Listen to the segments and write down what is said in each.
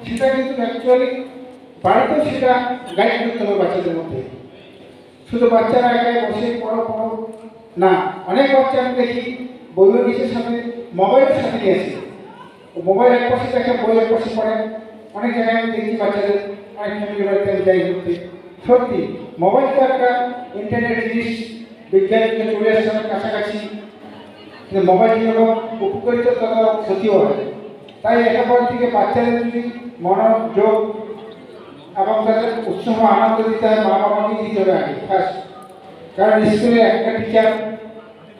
সেটা কিন্তু অ্যাকচুয়ালি বাড়িতেও সেটা গাইড করতে হবে বাচ্চাদের মধ্যে। শুধু বাচ্চারা একাই বসে পড়ো পড়ো না, অনেক বাচ্চা আমি দেখি বইয়ের নিচের সাথে মোবাইলের সাথে নিয়েছে, মোবাইল এক পাশে দেখে বই এক পাশে পড়ে। অনেক জায়গায় আমি দেখি বাচ্চাদের অনেক ফ্যামিলি বাড়িতে আমি যাই ঘুরতে, সত্যি মোবাইল তো একটা ইন্টারনেট জিনিস, বিজ্ঞান চলে আসছে অনেক কাছাকাছি, কিন্তু মোবাইল যেরকম উপকারিত তত ক্ষতিও হয়। তাই লেখাপড়ার থেকে বাচ্চাদের যদি মনোযোগ এবং তাদের উৎসাহ আনন্দ দিতে হয় মা বাবাকে দিতে হবে আগে ফার্স্ট। কারণ স্কুলে একটা টিচার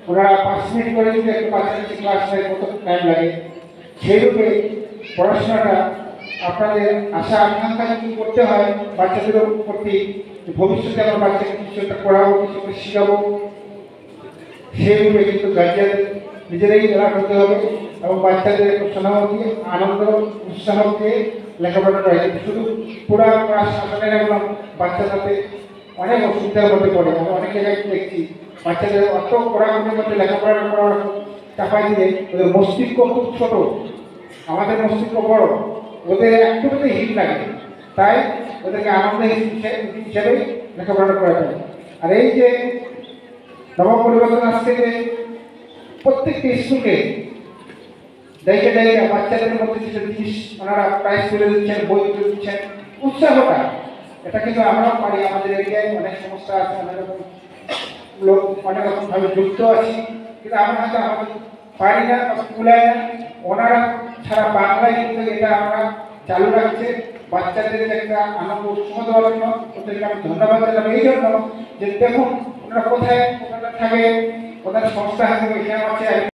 ওরা 5 মিনিট করে যদি একটা বাচ্চার কাছে ক্লাস নেয় কত টাইম লাগে, সেইরূপে পড়াশোনাটা আপনাদের আশা আকাঙ্ক্ষা যদি করতে হয় বাচ্চাদেরও প্রতি, ভবিষ্যতে আমার বাচ্চাকে কিছু একটা পড়াবো, কিছু করে শিখাবো, সেইরূপে কিন্তু গার্জিয়ান নিজেরাই খেলা করতে হবে এবং বাচ্চাদের উৎসাহ দিয়ে আনন্দ উৎসাহ দিয়ে লেখাপড়া করা যায়। শুধু পুরা ক্লাস আসলে রাখলাম বাচ্চাটাতে অনেক অসুবিধার মধ্যে পড়ে। আমি অনেক জায়গায় দেখছি বাচ্চাদের অত পড়াশোনার মধ্যে লেখাপড়া করার চাপাই দিলে ওদের মস্তিষ্ক খুব ছোট, আমাদের মস্তিষ্ক বড়, ওদের একটু হিট লাগে। তাই ওদেরকে আনন্দ হিসেবেই লেখাপড়াটা করা যায়। আর এই যে নবম পরিবর্তন আসছে যে প্রত্যেকটি স্কুলকে দেখে দেখে বাচ্চাদের মধ্যে যে জিনিস ওনারা প্রাইজ তুলে দিচ্ছেন, বই তুলে দিচ্ছেন, উৎসাহটা, এটা কিন্তু আমরাও পারি। আমাদের এরিয়ায় অনেক সমস্যা আছে, অনেক রকম লোক অনেক রকমভাবে যুক্ত আছি, কিন্তু আমরা হয়তো আমাদের পারি না বা কুলায় না। ওনারা সারা বাংলায় কিন্তু এটা আমরা চালু রাখছে বাচ্চাদের একটা আনন্দ উৎসাহ দেওয়ার জন্য। ওদেরকে আমি ধন্যবাদ জানাবো এই জন্য যে দেখুন ওনারা কোথায় থাকে, ওনার সংস্থা আছে, এখানে আছে।